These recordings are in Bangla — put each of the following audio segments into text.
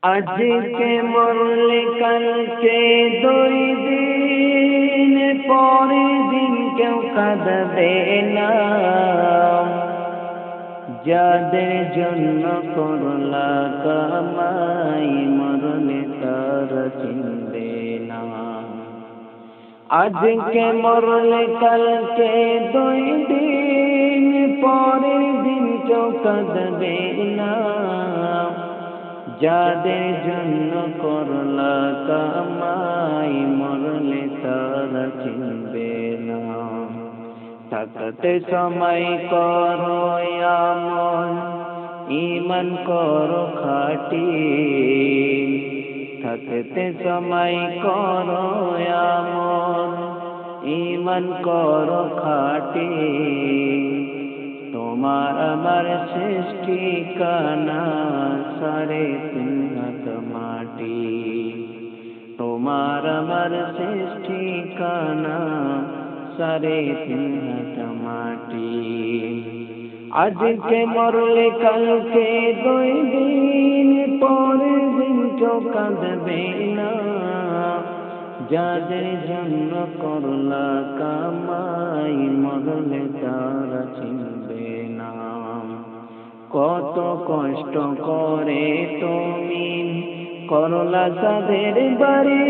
আজকে মরলে কালকে দুই দিন, পরের দিন কেউ কাঁদবে না। যাদের জন্য করলা কামাই, মরলে তারা চিনবে না। আজকে মরলে কালকে দুই দিন, পরের দিন কেউ কাঁদবে না। যাদের জন্য করলা কামাই, মরলে তারা চিনবে না। থাকতে সময় করো আমল, ঈমান করো খাঁটি। থাকতে সময় করো আমল, ঈমান করো খাঁটি। তোমার আমার শেষ ঠিকানা, 3.5 হাত মাটি। তোমার আমার শেষ ঠিকানা, 3.5 হাত মাটি। আজকে মরলে কালকে দুই দিন, পরের দিন কেউ কাঁদবে না। যাদের জন্য করলা কামাই, মরলে তারা চিনবে না। কত কষ্ট করে তুমি করলা তাদের বাড়ি,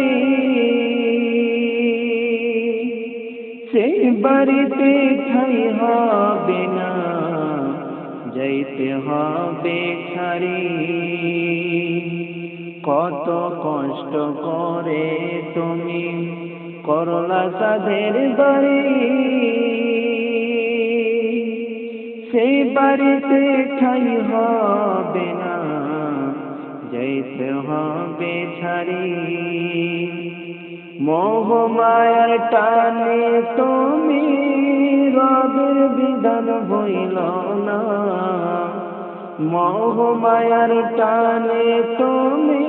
সেই বাড়িতে ঠাই হবে না, যাইতে হবে ছাড়ি। কত কষ্ট করে তুমি করলা তাদের বাড়ি, সেই বাড়িতে ঠাই হবে না, যাইতে হবে ছাড়ি। মোহ মায়ার টানে তুমি রবের বিধান হইল না। মোহ মায়ার টানে তুমি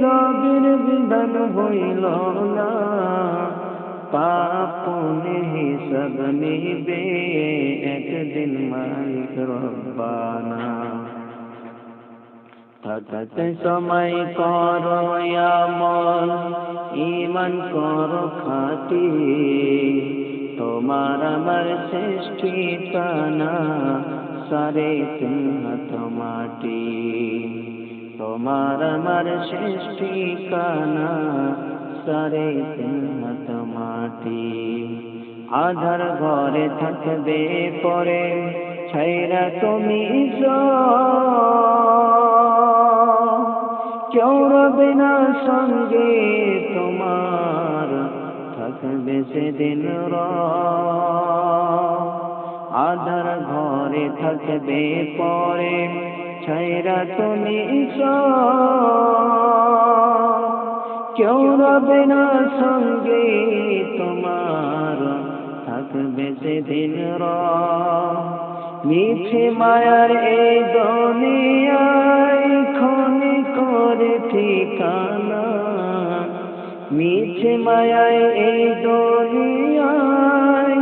রবের বিধান হইল না। পাপ পুণ্যের হিসাব নিবে একদিন মালিক রব্বানা। থাকতে সময় করো আমল, ঈমান করো খাঁটি। তোমার আমার শেষ ঠিকানা, 3.5 হাত মাটি। তোমার আমার শেষ ঠিকানা, 3.5 হাত মাটি। আধার ঘরে থাকবে পরে, ছাইরা তুমি কেউ রবে না সঙ্গে তোমার, থাকবে সেদিন আধার ঘরে থাকবে পরে, ছাইরা তুমি কেউ রবে না সঙ্গে তোমার, থাকবে সেদিন মিছে মায়ার এই দুনিয়ায় ক্ষণে করে ঠিকানা। মিছে মায়ায় এই দুনিয়ায়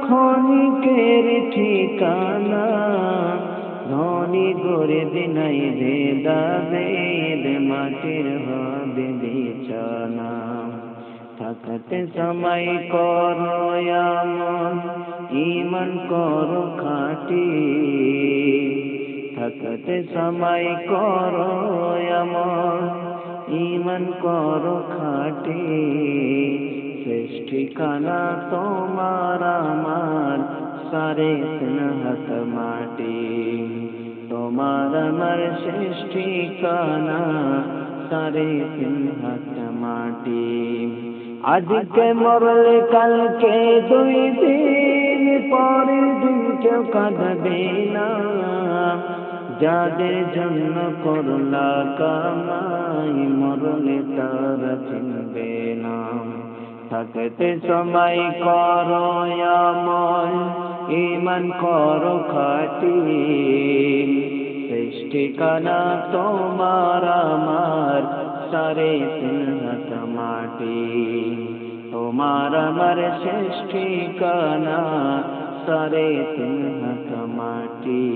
ক্ষণিকের ঠিকানা। ধনী গরিব নাই ভেদাভেদ, মাটির হবে বিছানা। থাকতে সময় করো আমল, ঈমান করো খাঁটি। থাকতে সময় করো আমল, ঈমান করো খাঁটি। শেষ ঠিকানা তোমার আমার, 3.5 হাত মাটি। তোমার আমার শেষ ঠিকানা, 3.5 হাত মাটি। আজকে মরলে কালকে দুই দিন, পরের দিন কেউ কাঁদবে না। যাদের জন্য করলা কামাই, মরলে তারা চিনবে না। থাকতে সময় করো আমল, ঈমান করো খাঁটি। শেষ ঠিকানা তোমার আমার, 3.5 হাত মাটি। তোমার আমার শেষ ঠিকানা, 3.5 হাত মাটি।